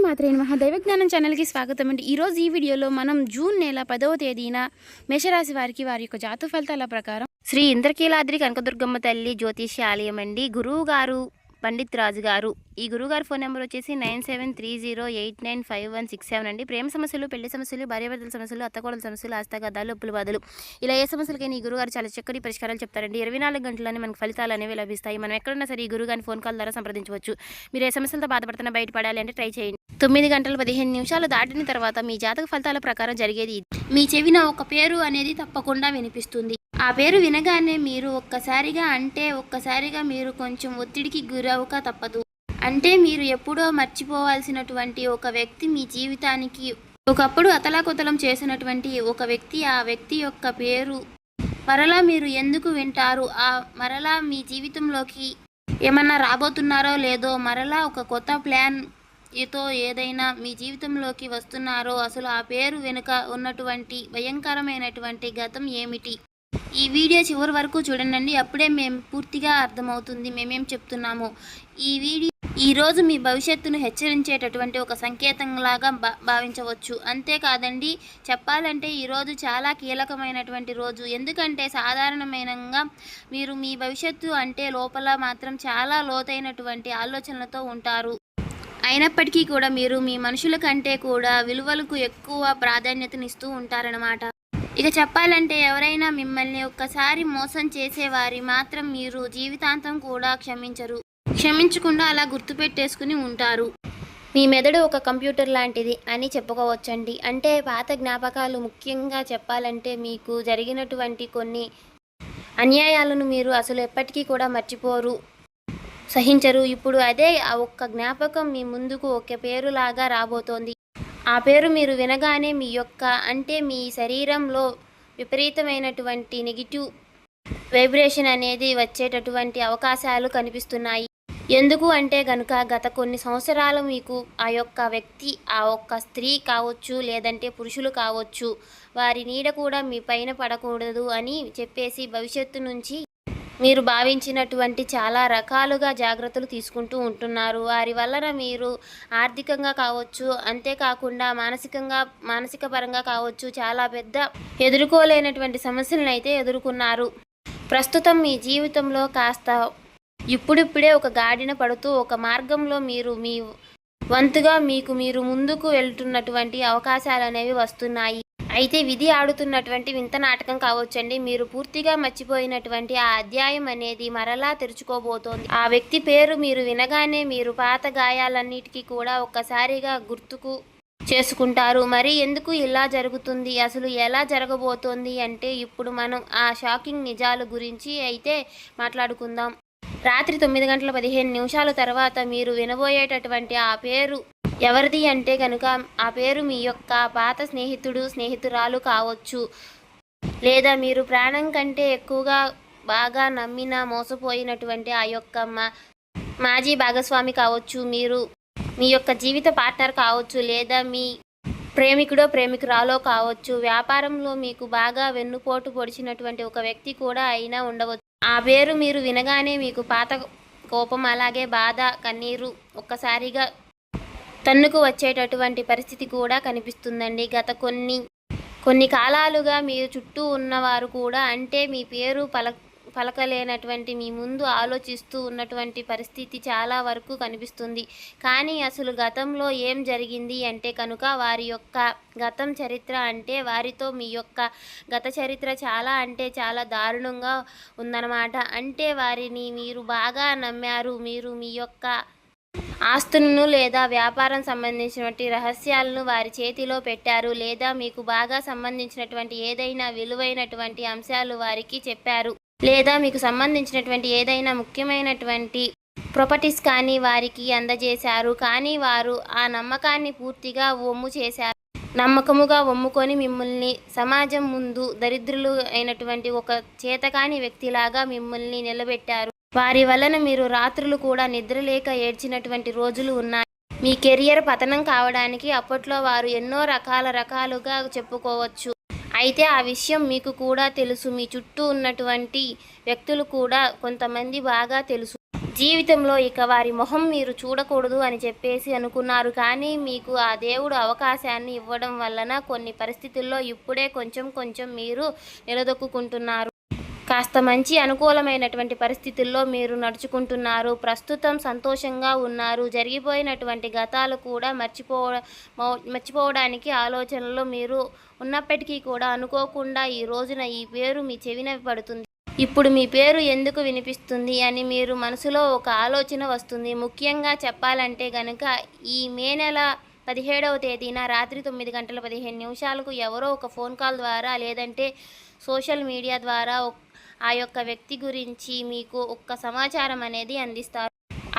శ్రీమాత్రే నమః. దైవజ్ఞానం ఛానల్కి స్వాగతం అండి. ఈరోజు ఈ వీడియోలో మనం జూన్ నెల 10వ తేదీన మేషరాశి వారికి వారి యొక్క జాతక ఫలితాల ప్రకారం శ్రీ ఇంద్రకీలాద్రి కనకదుర్గమ్మ తల్లి జ్యోతిష్య ఆలయం అండి. గురువు గారు పండిత్ రాజు గారు. ఈ గురుగారు ఫోన్ నెంబర్ వచ్చేసి 9730895167 అండి. ప్రేమ సమస్యలు, పెళ్లి సమస్యలు, భార్యాభర్తల సమస్యలు, అత్తకోడల సమస్యలు, హస్తగదాలు, అప్పుల బాధలు, ఇలా ఏ సమస్యలకైనా ఈ గురుగారు చాలా చక్కటి పరిష్కారాలు చెప్తారండి. 24 గంటలని మనకు ఫలితాలు అనేవి లభిస్తాయి. మనం ఎక్కడున్నా సరే ఈ గురుగారిని ఫోన్ కాల్ ద్వారా సంప్రదించవచ్చు. మీరు ఏ సమస్యలతో బాధపడుతున్నా బయటపడాలి అంటే ట్రై చేయండి. 9 గంటల 15 నిమిషాలు దాటిన తర్వాత మీ జాతక ఫలితాల ప్రకారం జరిగేది. మీ చెవిన ఒక పేరు అనేది తప్పకుండా వినిపిస్తుంది. ఆ పేరు వినగానే మీరు ఒక్కసారిగా మీరు కొంచెం ఒత్తిడికి గురవక తప్పదు. అంటే మీరు ఎప్పుడో మర్చిపోవాల్సినటువంటి ఒక వ్యక్తి మీ జీవితానికి ఒకప్పుడు అతలాకుతలం చేసినటువంటి ఒక వ్యక్తి, ఆ వ్యక్తి యొక్క పేరు మరలా మీరు ఎందుకు వింటారు, మరలా మీ జీవితంలోకి ఏమన్నా రాబోతున్నారో లేదో, మరలా ఒక కొత్త ప్లాన్ తో ఏదైనా మీ జీవితంలోకి వస్తున్నారో, అసలు ఆ పేరు వెనుక ఉన్నటువంటి భయంకరమైనటువంటి గతం ఏమిటి? ఈ వీడియో చివరి వరకు చూడండి. అప్పుడే మేము పూర్తిగా అర్థమవుతుంది మేమేం చెప్తున్నామో. ఈ వీడియో ఈరోజు మీ భవిష్యత్తును హెచ్చరించేటటువంటి ఒక సంకేతంలాగా భావించవచ్చు. అంతేకాదండి, చెప్పాలంటే ఈరోజు చాలా కీలకమైనటువంటి రోజు. ఎందుకంటే సాధారణమైనంగా మీరు మీ భవిష్యత్తు అంటే లోపల మాత్రం చాలా లోతైనటువంటి ఆలోచనలతో ఉంటారు. అయినప్పటికీ కూడా మీరు మీ మనుషుల కంటే కూడా విలువలకు ఎక్కువ ప్రాధాన్యతనిస్తూ ఉంటారన్నమాట. ఇక చెప్పాలంటే ఎవరైనా మిమ్మల్ని ఒక్కసారి మోసం చేసేవారి మాత్రం మీరు జీవితాంతం కూడా క్షమించకుండా అలా గుర్తుపెట్టేసుకుని ఉంటారు. మీ మెదడు ఒక కంప్యూటర్ లాంటిది అని చెప్పుకోవచ్చండి. అంటే పాత జ్ఞాపకాలు, ముఖ్యంగా చెప్పాలంటే మీకు జరిగినటువంటి కొన్ని అన్యాయాలను మీరు అసలు ఎప్పటికీ కూడా మర్చిపోరు, సహించరు. ఇప్పుడు అదే ఆ ఒక్క జ్ఞాపకం మీ ముందుకు ఒక పేరులాగా రాబోతోంది. ఆ పేరు మీరు వినగానే మీ శరీరంలో విపరీతమైనటువంటి నెగిటివ్ వైబ్రేషన్ అనేది వచ్చేటటువంటి అవకాశాలు కనిపిస్తున్నాయి. ఎందుకు అంటే గనుక గత కొన్ని సంవత్సరాలు మీకు ఆ యొక్క వ్యక్తి, ఆ ఒక్క స్త్రీ కావచ్చు, లేదంటే పురుషులు కావచ్చు, వారి నీడ కూడా మీ పైన పడకూడదు అని చెప్పేసి భవిష్యత్తు నుంచి మీరు భావించినటువంటి చాలా రకాలుగా జాగ్రత్తలు తీసుకుంటూ ఉంటున్నారు. వారి వలన మీరు ఆర్థికంగా కావచ్చు, అంతేకాకుండా మానసిక పరంగా కావచ్చు, చాలా పెద్ద ఎదుర్కోలేనటువంటి సమస్యలను అయితే ఎదుర్కొన్నారు. ప్రస్తుతం మీ జీవితంలో కాస్త ఇప్పుడిప్పుడే ఒక గాడిన పడుతూ ఒక మార్గంలో మీరు మీ వంతుగా మీరు ముందుకు వెళ్తున్నటువంటి అవకాశాలు అనేవి వస్తున్నాయి. అయితే విధి ఆడుతున్నటువంటి వింత నాటకం కావచ్చండి. మీరు పూర్తిగా మర్చిపోయినటువంటి ఆ అధ్యాయం అనేది మరలా తెరుచుకోబోతోంది. ఆ వ్యక్తి పేరు మీరు వినగానే మీరు పాత గాయాలన్నిటికీ కూడా ఒక్కసారిగా గుర్తుకు చేసుకుంటారు. మరి ఎందుకు ఇలా జరుగుతుంది, అసలు ఎలా జరగబోతోంది అంటే ఇప్పుడు మనం ఆ షాకింగ్ నిజాల గురించి అయితే మాట్లాడుకుందాం. రాత్రి 9 గంటల 15 నిమిషాల తర్వాత మీరు వినబోయేటటువంటి ఆ పేరు ఎవరిది అంటే కనుక ఆ పేరు మీ యొక్క పాత స్నేహితురాలు కావచ్చు, లేదా మీరు ప్రాణం కంటే ఎక్కువగా బాగా నమ్మిన మోసపోయినటువంటి ఆ యొక్క మాజీ భాగస్వామి కావచ్చు, మీ యొక్క జీవిత పార్ట్నర్ కావచ్చు, లేదా మీ ప్రేమికురాలో కావచ్చు, వ్యాపారంలో మీకు బాగా వెన్నుపోటు పొడిచినటువంటి ఒక వ్యక్తి కూడా అయినా ఉండవచ్చు. ఆ పేరు మీరు వినగానే మీకు పాత కోపం, అలాగే బాధ, కన్నీరు ఒక్కసారిగా తన్నుకు వచ్చేటటువంటి పరిస్థితి కూడా కనిపిస్తుందండి. గత కొన్ని కాలాలుగా మీ చుట్టూ ఉన్నవారు కూడా, అంటే మీ పేరు పలకలేనటువంటి మీ ముందు ఆలోచిస్తూ ఉన్నటువంటి పరిస్థితి చాలా వరకు కనిపిస్తుంది. కానీ అసలు గతంలో ఏం జరిగింది అంటే కనుక వారి యొక్క గతం చరిత్ర, అంటే వారితో మీ యొక్క గత చరిత్ర చాలా అంటే చాలా దారుణంగా ఉందన్నమాట. అంటే వారిని మీరు బాగా నమ్మారు, మీరు మీ యొక్క ఆస్తులను లేదా వ్యాపారం సంబంధించినటువంటి రహస్యాలను వారి చేతిలో పెట్టారు, లేదా మీకు బాగా సంబంధించినటువంటి ఏదైనా విలువైనటువంటి అంశాలు వారికి చెప్పారు, లేదా మీకు సంబంధించినటువంటి ఏదైనా ముఖ్యమైనటువంటి ప్రాపర్టీస్ కానీ వారికి అందజేశారు. కానీ వారు ఆ నమ్మకాన్ని పూర్తిగా నమ్మకముగా ఒమ్ముకొని మిమ్మల్ని సమాజం ముందు దరిద్రులు అయినటువంటి ఒక చేతకాని వ్యక్తిలాగా మిమ్మల్ని నిలబెట్టారు. వారి వలన మీరు రాత్రులు కూడా నిద్రలేక ఏడ్చినటువంటి రోజులు ఉన్నాయి. మీ కెరియర్ పతనం కావడానికి అప్పట్లో వారు ఎన్నో రకాలుగా చెప్పుకోవచ్చు. అయితే ఆ విషయం మీకు కూడా తెలుసు, మీ చుట్టూ ఉన్నటువంటి వ్యక్తులు కూడా కొంతమంది బాగా తెలుసు. జీవితంలో ఇక వారి మొహం మీరు చూడకూడదు అని చెప్పేసి అనుకున్నారు. కానీ మీకు ఆ దేవుడు అవకాశాన్ని ఇవ్వడం వలన కొన్ని పరిస్థితుల్లో ఇప్పుడే కొంచెం కొంచెం మీరు నిలదొక్కుకుంటున్నారు. కాస్త మంచి అనుకూలమైనటువంటి పరిస్థితుల్లో మీరు నడుచుకుంటున్నారు. ప్రస్తుతం సంతోషంగా ఉన్నారు. జరిగిపోయినటువంటి గతాలు కూడా మర్చిపోవడానికి ఆలోచనలో మీరు ఉన్నప్పటికీ కూడా అనుకోకుండా ఈ రోజున ఈ పేరు మీ చెవిన పడుతుంది. ఇప్పుడు మీ పేరు ఎందుకు వినిపిస్తుంది అని మీరు మనసులో ఒక ఆలోచన వస్తుంది. ముఖ్యంగా చెప్పాలంటే గనక ఈ మే నెల 17వ తేదీన రాత్రి 9:15 ఎవరో ఒక ఫోన్ కాల్ ద్వారా లేదంటే సోషల్ మీడియా ద్వారా ఆ యొక్క వ్యక్తి గురించి మీకు ఒక్క సమాచారం అనేది అందిస్తారు.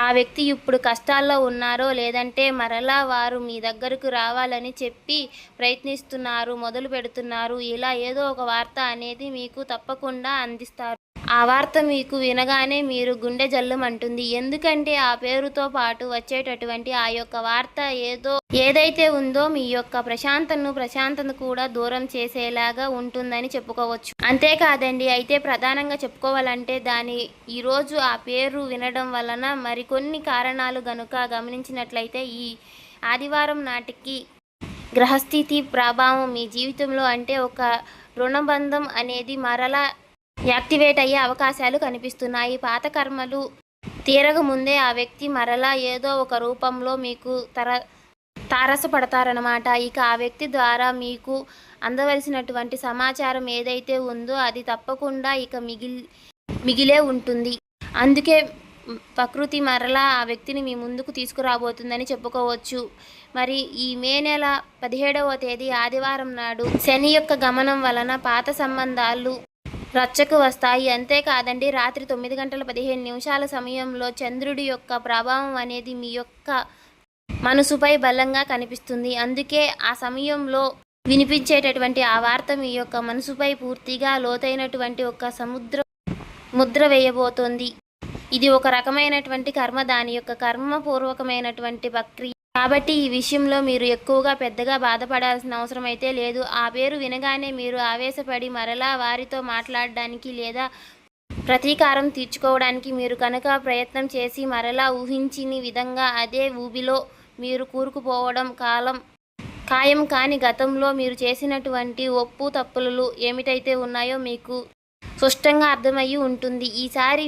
ఆ వ్యక్తి ఇప్పుడు కష్టాల్లో ఉన్నారో లేదంటే మరలా వారు మీ దగ్గరకు రావాలని చెప్పి ప్రయత్నిస్తున్నారు, మొదలు పెడుతున్నారు. ఇలా ఏదో ఒక వార్త అనేది మీకు తప్పకుండా అందిస్తారు. ఆ వార్త మీకు వినగానే మీరు గుండె జల్లుమంటుంది. ఎందుకంటే ఆ పేరుతో పాటు వచ్చేటటువంటి ఆ యొక్క వార్త ఏదైతే ఉందో మీ యొక్క ప్రశాంతను కూడా దూరం చేసేలాగా ఉంటుందని చెప్పుకోవచ్చు. అంతేకాదండి, అయితే ప్రధానంగా చెప్పుకోవాలంటే ఈరోజు ఆ పేరు వినడం వలన మరికొన్ని కారణాలు గనుక గమనించినట్లయితే ఈ ఆదివారం నాటికి గ్రహస్థితి ప్రభావం మీ జీవితంలో అంటే ఒక రుణబంధం అనేది మరలా యాక్టివేట్ అయ్యే అవకాశాలు కనిపిస్తున్నాయి. పాత కర్మలు తీరకముందే ఆ వ్యక్తి మరలా ఏదో ఒక రూపంలో మీకు తారసపడతారనమాట. ఇక ఆ వ్యక్తి ద్వారా మీకు అందవలసినటువంటి సమాచారం ఏదైతే ఉందో అది తప్పకుండా ఇక మిగిలే ఉంటుంది. అందుకే ప్రకృతి మరలా ఆ వ్యక్తిని మీ ముందుకు తీసుకురాబోతుందని చెప్పుకోవచ్చు. మరి ఈ మే నెల 17వ తేదీ ఆదివారం నాడు శని యొక్క గమనం వలన పాత సంబంధాలు రచ్చకు వస్తాయి. అంతేకాదండి, రాత్రి 9:15 సమయంలో చంద్రుడి యొక్క ప్రభావం అనేది మీ యొక్క మనసుపై బలంగా కనిపిస్తుంది. అందుకే ఆ సమయంలో వినిపించేటటువంటి ఆ వార్త మీ యొక్క మనసుపై పూర్తిగా లోతైనటువంటి ఒక ముద్ర వేయబోతోంది. ఇది ఒక రకమైనటువంటి కర్మ, దాని యొక్క కర్మపూర్వకమైనటువంటి ప్రక్రియ. కాబట్టి ఈ విషయంలో మీరు ఎక్కువగా పెద్దగా బాధపడాల్సిన అవసరం అయితే లేదు. ఆ పేరు వినగానే మీరు ఆవేశపడి మరలా వారితో మాట్లాడడానికి లేదా ప్రతీకారం తీర్చుకోవడానికి మీరు కనుక ప్రయత్నం చేసి మరలా ఊహించని విధంగా అదే ఊబిలో మీరు కూరుకుపోవడం ఖాయం. కాని గతంలో మీరు చేసినటువంటి ఒప్పు తప్పులు ఏమిటైతే ఉన్నాయో మీకు స్పష్టంగా అర్థమయ్యి ఉంటుంది. ఈసారి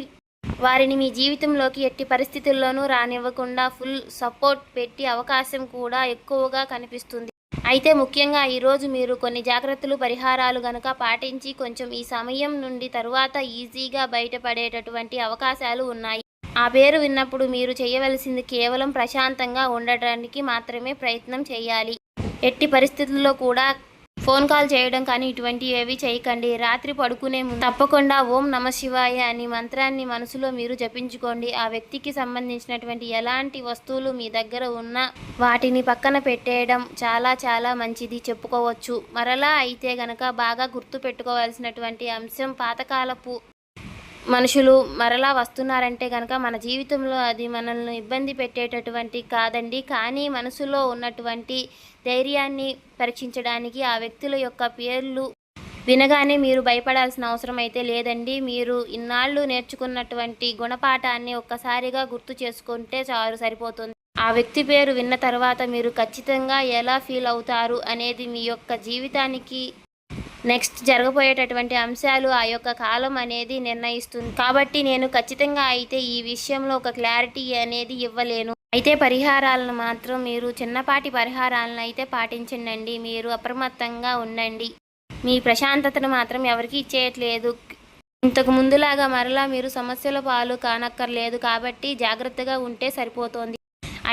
వారిని మీ జీవితంలోకి ఎట్టి పరిస్థితుల్లోనూ రానివ్వకుండా ఫుల్ సపోర్ట్ పెట్టే అవకాశం కూడా ఎక్కువగా కనిపిస్తుంది. అయితే ముఖ్యంగా ఈరోజు మీరు కొన్ని జాగ్రత్తలు, పరిహారాలు గనక పాటించి కొంచెం ఈ సమయం నుండి తరువాత ఈజీగా బయటపడేటటువంటి అవకాశాలు ఉన్నాయి. ఆ పేరు విన్నప్పుడు మీరు చేయవలసింది కేవలం ప్రశాంతంగా ఉండటానికి మాత్రమే ప్రయత్నం చేయాలి. ఎట్టి పరిస్థితుల్లో కూడా ఫోన్ కాల్ చేయడం కానీ ఇటువంటివి ఏవి చేయకండి. రాత్రి పడుకునే ముందు తప్పకుండా ఓం నమఃశివాయ అని మంత్రాన్ని మనసులో మీరు జపించుకోండి. ఆ వ్యక్తికి సంబంధించినటువంటి ఎలాంటి వస్తువులు మీ దగ్గర ఉన్నా వాటిని పక్కన పెట్టేయడం చాలా చాలా మంచిది చెప్పుకోవచ్చు. మరలా అయితే గనక బాగా గుర్తు పెట్టుకోవాల్సినటువంటి అంశం, పాతకాలపు మనుషులు మరలా వస్తున్నారంటే కనుక మన జీవితంలో అది మనల్ని ఇబ్బంది పెట్టేటటువంటి కాదండి. కానీ మనసులో ఉన్నటువంటి ధైర్యాన్ని పరీక్షించడానికి ఆ వ్యక్తుల యొక్క పేర్లు వినగానే మీరు భయపడాల్సిన అవసరం అయితే లేదండి. మీరు ఇన్నాళ్ళు నేర్చుకున్నటువంటి గుణపాఠాన్ని ఒక్కసారిగా గుర్తు చేసుకుంటే సరిపోతుంది. ఆ వ్యక్తి పేరు విన్న తర్వాత మీరు ఖచ్చితంగా ఎలా ఫీల్ అవుతారు అనేది మీ యొక్క జీవితానికి నెక్స్ట్ జరగబోయేటటువంటి అంశాలు ఆ యొక్క కాలం అనేది నిర్ణయిస్తుంది. కాబట్టి నేను ఖచ్చితంగా అయితే ఈ విషయంలో ఒక క్లారిటీ అనేది ఇవ్వలేను. అయితే పరిహారాలను మాత్రం మీరు చిన్నపాటి పరిహారాలను అయితే పాటించండి. మీరు అప్రమత్తంగా ఉండండి. మీ ప్రశాంతతను మాత్రం ఎవరికి ఇచ్చేయట్లేదు. ఇంతకు ముందులాగా మరలా మీరు సమస్యల పాలు కానక్కర్లేదు. కాబట్టి జాగ్రత్తగా ఉంటే సరిపోతోంది.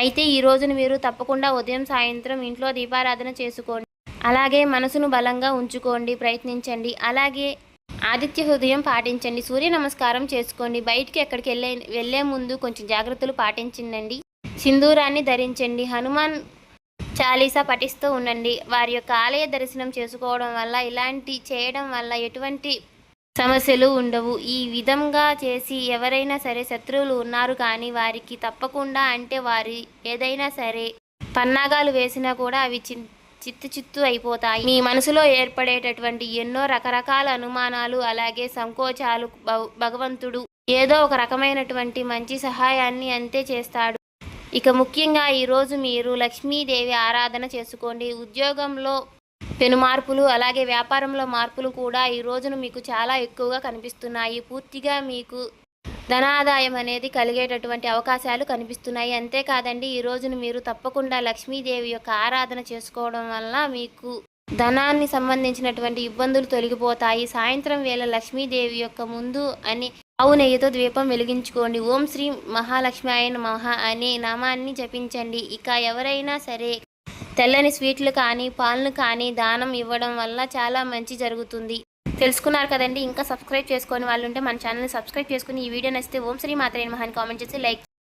అయితే ఈ రోజున మీరు తప్పకుండా ఉదయం సాయంత్రం ఇంట్లో దీపారాధన చేసుకోండి. అలాగే మనసును బలంగా ఉంచుకోండి, ప్రయత్నించండి. అలాగే ఆదిత్య హృదయం పాటించండి, సూర్య నమస్కారం చేసుకోండి. బయటికి ఎక్కడికి వెళ్ళే ముందు కొంచెం జాగ్రత్తలు పాటించండి. సింధూరాన్ని ధరించండి. హనుమాన్ చాలీసా పఠిస్తూ ఉండండి. వారి యొక్క ఆలయ దర్శనం చేసుకోవడం వల్ల, ఇలాంటి చేయడం వల్ల ఎటువంటి సమస్యలు ఉండవు. ఈ విధంగా చేసి ఎవరైనా సరే శత్రువులు ఉన్నారు కానీ వారికి తప్పకుండా, అంటే వారి ఏదైనా సరే పన్నాగాలు వేసినా కూడా అవి చిత్తు అయిపోతాయి. మీ మనసులో ఏర్పడేటటువంటి ఎన్నో రకరకాల అనుమానాలు, అలాగే సంకోచాలు భగవంతుడు ఏదో ఒక రకమైనటువంటి మంచి సహాయాన్ని అంతే చేస్తాడు. ఇక ముఖ్యంగా ఈరోజు మీరు లక్ష్మీదేవి ఆరాధన చేసుకోండి. ఉద్యోగంలో పెను మార్పులు, అలాగే వ్యాపారంలో మార్పులు కూడా ఈ రోజున మీకు చాలా ఎక్కువగా కనిపిస్తున్నాయి. పూర్తిగా మీకు ధనాదాయం అనేది కలిగేటటువంటి అవకాశాలు కనిపిస్తున్నాయి. అంతేకాదండి, ఈ రోజున మీరు తప్పకుండా లక్ష్మీదేవి యొక్క ఆరాధన చేసుకోవడం వల్ల మీకు ధనాన్ని సంబంధించినటువంటి ఇబ్బందులు తొలగిపోతాయి. సాయంత్రం వేళ లక్ష్మీదేవి యొక్క ముందు అని ఆవు నెయ్యితో దీపం వెలిగించుకోండి. ఓం శ్రీ మహాలక్ష్మి నమః అనే నామాన్ని జపించండి. ఇక ఎవరైనా సరే తెల్లని స్వీట్లు కానీ పాలను కానీ దానం ఇవ్వడం వల్ల చాలా మంచి జరుగుతుంది. తెలుసుకున్నారు కదండి. ఇంకా సబ్స్క్రైబ్ చేసుకొని వాళ్ళు ఉంటే మన ఛానల్ని సబ్స్క్రైబ్ చేసుకుని ఈ వీడియో నచ్చితే ఓం శ్రీ మాత్రే నమః అని కామెంట్ చేసి లైక్